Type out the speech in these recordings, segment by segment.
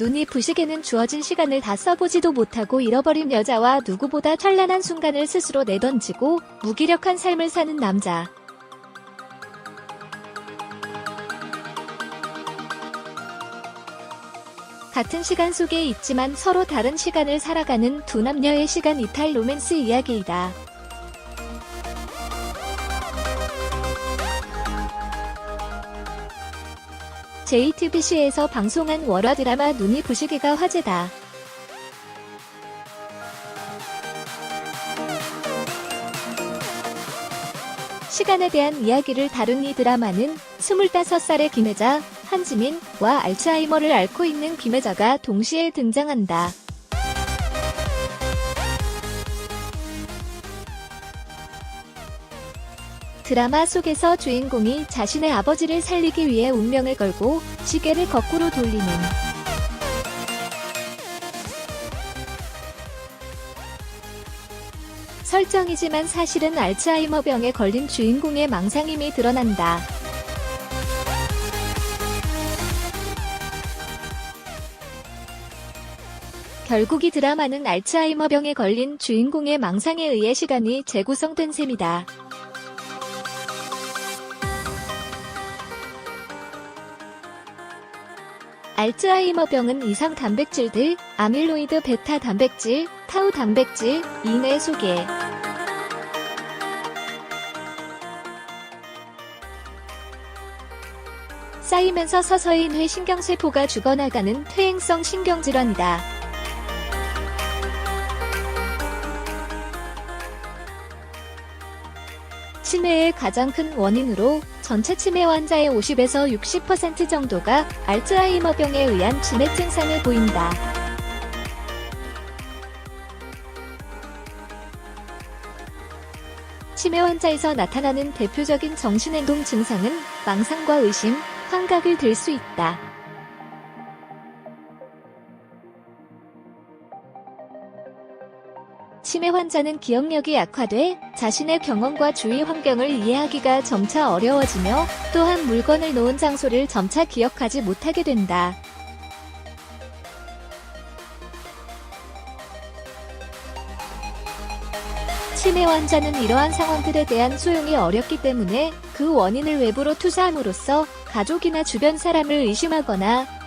눈이 부시게는 주어진 시간을 다 써보지도 못하고 잃어버린 여자와 누구보다 찬란한 순간을 스스로 내던지고 무기력한 삶을 사는 남자. 같은 시간 속에 있지만 서로 다른 시간을 살아가는 두 남녀의 시간 이탈 로맨스 이야기이다. JTBC에서 방송한 월화 드라마 눈이 부시게가 화제다. 시간에 대한 이야기를 다룬 이 드라마는 25살의 김혜자, 한지민과 알츠하이머를 앓고 있는 김혜자가 동시에 등장한다. 드라마 속에서 주인공이 자신의 아버지를 살리기 위해 운명을 걸고 시계를 거꾸로 돌리는 설정이지만 사실은 알츠하이머병에 걸린 주인공의 망상임이 드러난다. 결국 이 드라마는 알츠하이머병에 걸린 주인공의 망상에 의해 시간이 재구성된 셈이다. 알츠하이머병은 이상 단백질들, 아밀로이드 베타 단백질, 타우 단백질, 인의 소개. 쌓이면서 서서히 뇌 신경세포가 죽어나가는 퇴행성 신경질환이다. 치매의 가장 큰 원인으로 전체 치매 환자의 50에서 60% 정도가 알츠하이머병에 의한 치매 증상을 보인다. 치매 환자에서 나타나는 대표적인 정신행동 증상은 망상과 의심, 환각을 들 수 있다. 치매 환자는 기억력이 약화돼 자신의 경험과 주위 환경을 이해하기가 점차 어려워지며 또한 물건을 놓은 장소를 점차 기억하지 못하게 된다. 치매 환자는 이러한 상황들에 대한 소용이 어렵기 때문에 그 원인을 외부로 투사함으로써 가족이나 주변 사람을 의심하거나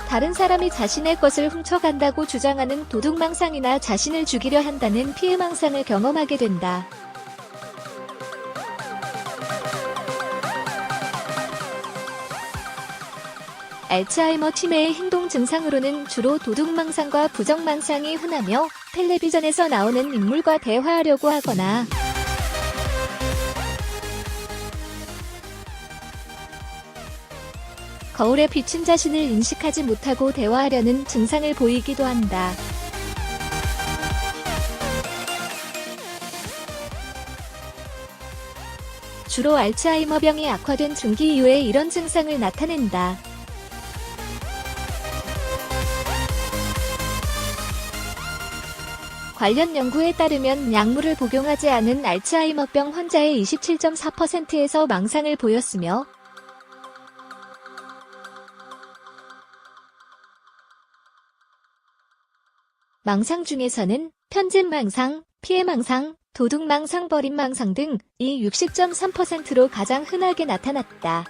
다른 사람이 자신의 것을 훔쳐간다고 주장하는 도둑망상이나 자신을 죽이려 한다는 피해망상을 경험하게 된다. 알츠하이머 치매의 행동 증상으로는 주로 도둑망상과 부정망상이 흔하며 텔레비전에서 나오는 인물과 대화하려고 하거나 거울에 비친 자신을 인식하지 못하고 대화하려는 증상을 보이기도 한다. 주로 알츠하이머병이 악화된 중기 이후에 이런 증상을 나타낸다. 관련 연구에 따르면 약물을 복용하지 않은 알츠하이머병 환자의 27.4%에서 망상을 보였으며 망상 중에서는 편집망상, 피해망상, 도둑망상, 버림망상 등 이 60.3%로 가장 흔하게 나타났다.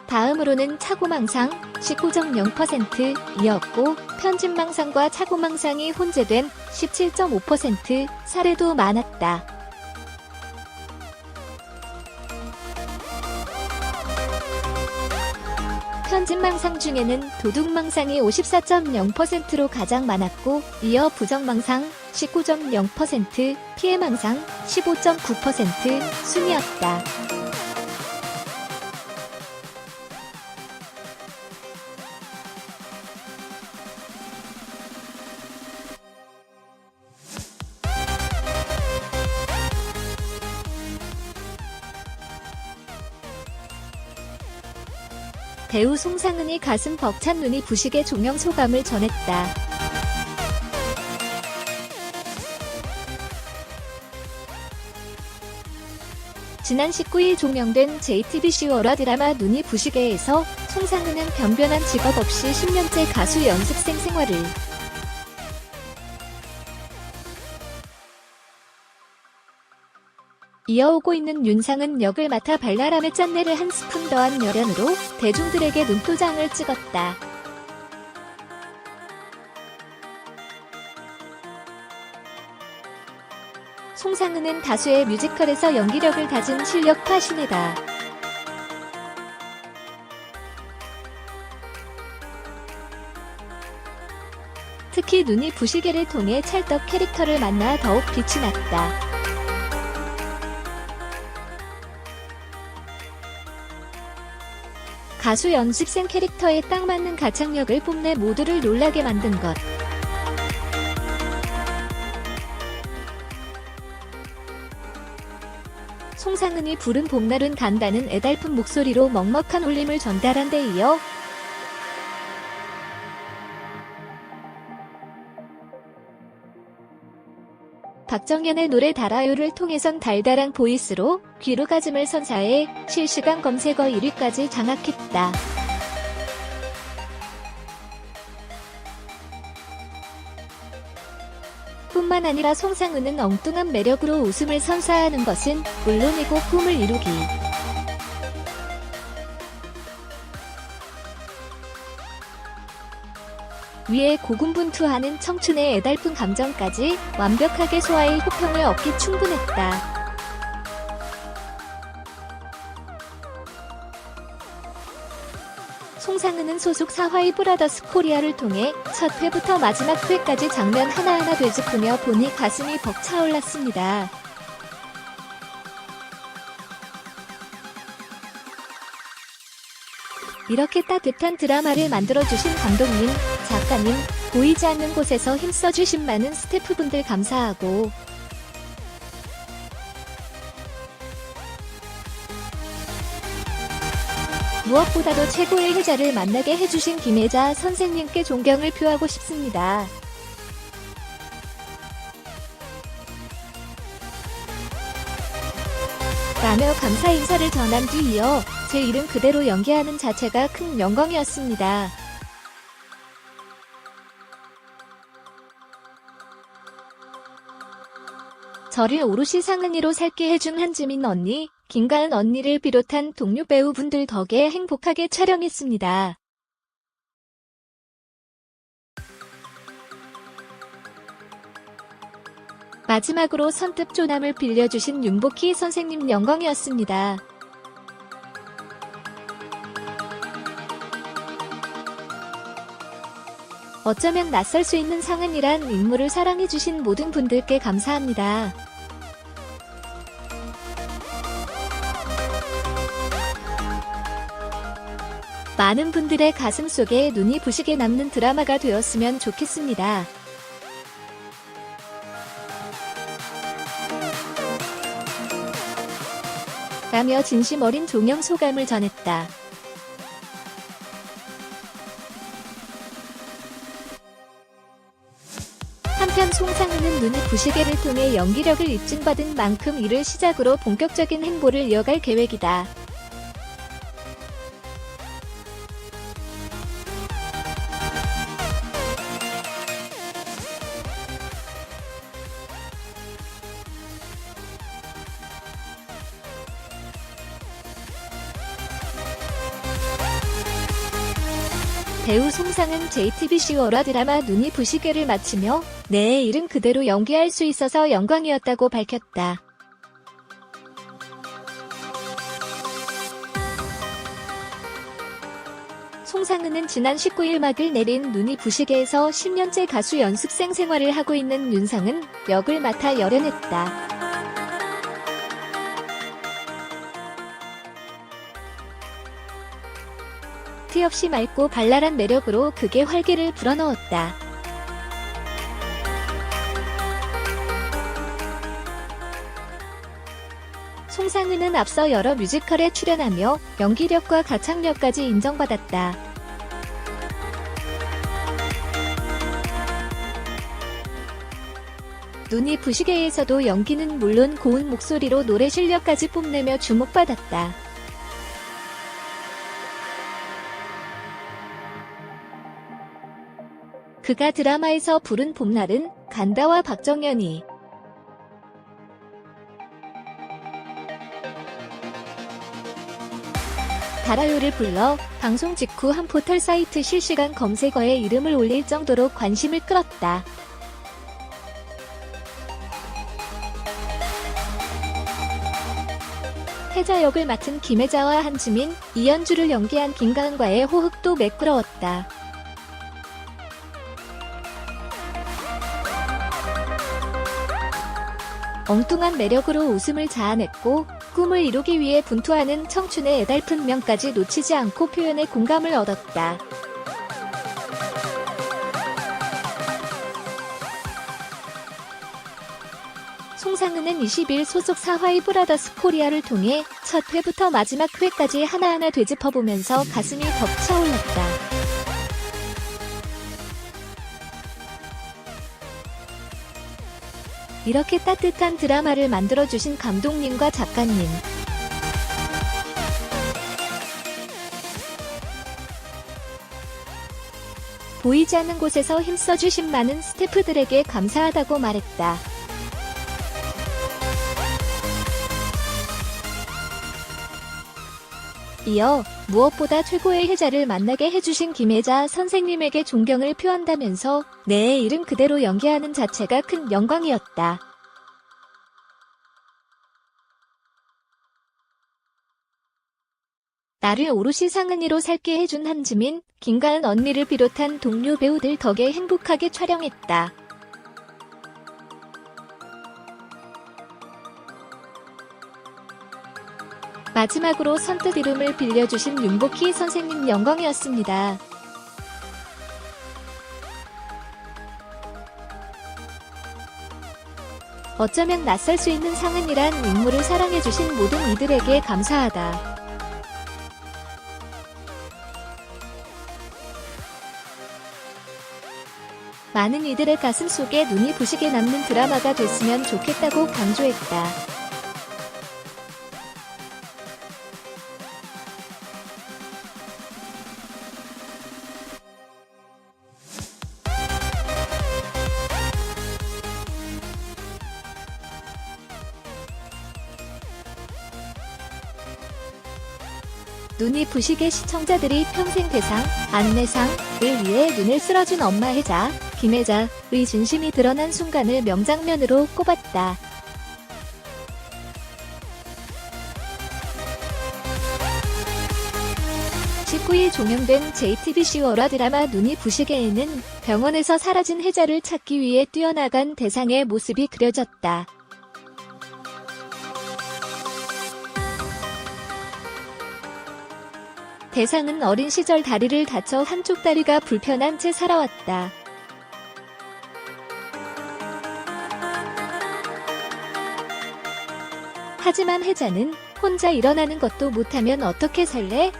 다음으로는 착오망상, 19.0%이었고 편집망상과 착오망상이 혼재된 17.5% 사례도 많았다. 편집망상 중에는 도둑망상이 54.0%로 가장 많았고 이어 부정망상 19.0%, 피해망상 15.9% 순이었다. 배우 송상은이 가슴 벅찬 눈이 부시게 종영 소감을 전했다. 지난 19일 종영된 JTBC 월화 드라마 눈이 부시게에서 송상은은 변변한 직업 없이 10년째 가수 연습생 생활을 이어오고 있는 윤상은 역을 맡아 발랄함의 짠내를 한 스푼 더한 열연으로 대중들에게 눈도장을 찍었다. 송상은은 다수의 뮤지컬에서 연기력을 다진 실력파 신예다. 특히 눈이 부시게를 통해 찰떡 캐릭터를 만나 더욱 빛이 났다. 가수 연습생 캐릭터에 딱 맞는 가창력을 뽐내 모두를 놀라게 만든 것. 송상은이 부른 봄날은 간다는 애달픈 목소리로 먹먹한 울림을 전달한 데 이어 박정현의 노래 달아요를 통해선 달달한 보이스로 귀로가즘을 선사해 실시간 검색어 1위까지 장악했다. 뿐만 아니라 송상은은 엉뚱한 매력으로 웃음을 선사하는 것은 물론이고 꿈을 이루기 위에 고군분투하는 청춘의 애달픈 감정까지 완벽하게 소화해 호평을 얻기 충분했다. 송상은은 소속 사화이 브라더스 코리아를 통해 첫 회부터 마지막 회까지 장면 하나하나 되짚으며 보니 가슴이 벅차올랐습니다. 이렇게 따뜻한 드라마를 만들어주신 감독님, 작가님, 보이지 않는 곳에서 힘써주신 많은 스태프분들 감사하고 무엇보다도 최고의 혜자를 만나게 해주신 김혜자 선생님께 존경을 표하고 싶습니다. 라며 감사 인사를 전한 뒤 이어 제 이름 그대로 연기하는 자체가 큰 영광이었습니다. 저를 오롯이 상은이로 살게 해준 한지민 언니, 김가은 언니를 비롯한 동료 배우분들 덕에 행복하게 촬영했습니다. 마지막으로 선뜻 조남을 빌려주신 윤복희 선생님 영광이었습니다. 어쩌면 낯설 수 있는 상은이란 인물을 사랑해주신 모든 분들께 감사합니다. 많은 분들의 가슴 속에 눈이 부시게 남는 드라마가 되었으면 좋겠습니다. 라며 진심 어린 종영 소감을 전했다. 한편 송상은은 눈이 부시게를 통해 연기력을 입증받은 만큼 이를 시작으로 본격적인 행보를 이어갈 계획이다. 배우 송상은 JTBC 월화 드라마 눈이 부시게를 마치며 내 이름 그대로 연기할 수 있어서 영광이었다고 밝혔다. 송상은은 지난 19일 막을 내린 눈이 부시게에서 10년째 가수 연습생 생활을 하고 있는 윤상은 역을 맡아 열연했다. 티 없이 맑고 발랄한 매력으로 극의 활기를 불어넣었다. 송상은은 앞서 여러 뮤지컬에 출연하며 연기력과 가창력까지 인정받았다. 눈이 부시게에서도 연기는 물론 고운 목소리로 노래 실력까지 뽐내며 주목받았다. 그가 드라마에서 부른 봄날은 간다와 박정현이 달아요를 불러 방송 직후 한 포털 사이트 실시간 검색어에 이름을 올릴 정도로 관심을 끌었다. 혜자 역을 맡은 김혜자와 한지민, 이연주를 연기한 김가은과의 호흡도 매끄러웠다. 엉뚱한 매력으로 웃음을 자아냈고 꿈을 이루기 위해 분투하는 청춘의 애달픈 명까지 놓치지 않고 표현에 공감을 얻었다. 송상은은 20일 소속 사화이 브라더스 코리아를 통해 첫 회부터 마지막 회까지 하나하나 되짚어보면서 가슴이 벅차올랐다. 이렇게 따뜻한 드라마를 만들어주신 감독님과 작가님, 보이지 않는 곳에서 힘써주신 많은 스태프들에게 감사하다고 말했다. 이어 무엇보다 최고의 혜자를 만나게 해주신 김혜자 선생님에게 존경을 표한다면서 내 이름 그대로 연기하는 자체가 큰 영광이었다. 나를 오롯이 상은이로 살게 해준 한지민, 김가은 언니를 비롯한 동료 배우들 덕에 행복하게 촬영했다. 마지막으로 선뜻 이름을 빌려주신 윤복희 선생님 영광이었습니다. 어쩌면 낯설 수 있는 상은이란 인물을 사랑해주신 모든 이들에게 감사하다. 많은 이들의 가슴 속에 눈이 부시게 남는 드라마가 됐으면 좋겠다고 강조했다. 눈이 부시게 시청자들이 평생 대상, 안내상을 위해 눈을 쓸어준 엄마 혜자, 김혜자의 진심이 드러난 순간을 명장면으로 꼽았다. (19일) 종영된 JTBC 월화 드라마 눈이 부시게에는 병원에서 사라진 혜자를 찾기 위해 뛰어나간 대상의 모습이 그려졌다. 대상은 어린 시절 다리를 다쳐 한쪽 다리가 불편한 채 살아왔다. 하지만 혜자는 혼자 일어나는 것도 못하면 어떻게 살래?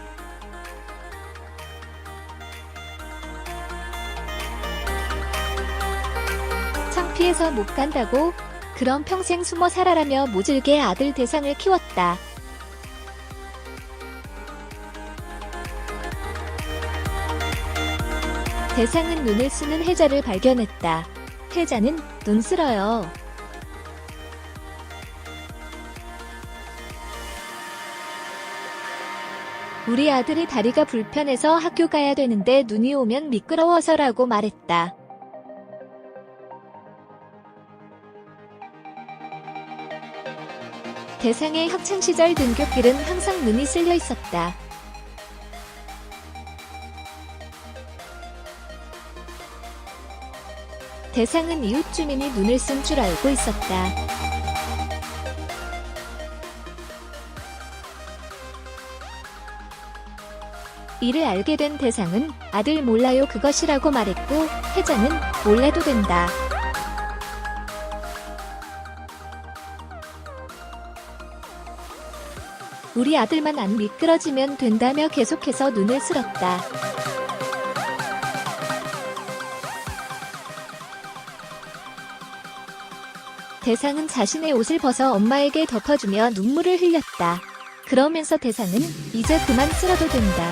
창피해서 못 간다고? 그럼 평생 숨어 살아라며 모질게 아들 대상을 키웠다. 대상은 눈을 쓰는 혜자를 발견했다. 혜자는 눈 쓸어요. 우리 아들이 다리가 불편해서 학교 가야 되는데 눈이 오면 미끄러워서라고 말했다. 대상의 학창시절 등굣길은 항상 눈이 쓸려 있었다. 대상은 이웃 주민이 눈을 쓴 줄 알고 있었다. 이를 알게 된 대상은 아들 몰라요 그것이라고 말했고 혜자는 몰라도 된다. 우리 아들만 안 미끄러지면 된다며 계속해서 눈을 쓸었다. 대상은 자신의 옷을 벗어 엄마에게 덮어주며 눈물을 흘렸다. 그러면서 대상은 이제 그만 쓸어도 된다.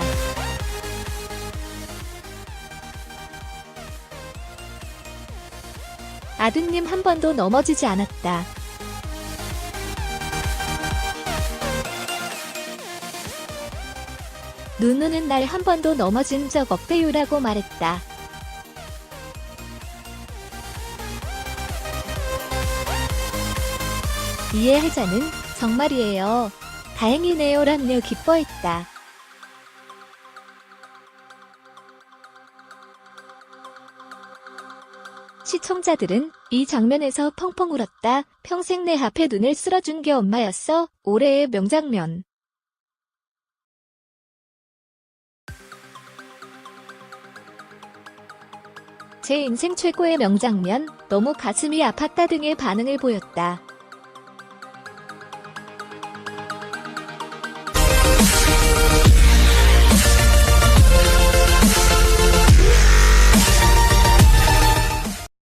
아드님 한 번도 넘어지지 않았다. 누누는 날 한 번도 넘어진 적 없대요라고 말했다. 이에 혜자는 정말이에요. 다행이네요 라며 기뻐했다. 시청자들은 이 장면에서 펑펑 울었다. 평생 내 앞에 눈을 쓸어준 게 엄마였어. 올해의 명장면. 제 인생 최고의 명장면, 너무 가슴이 아팠다 등의 반응을 보였다.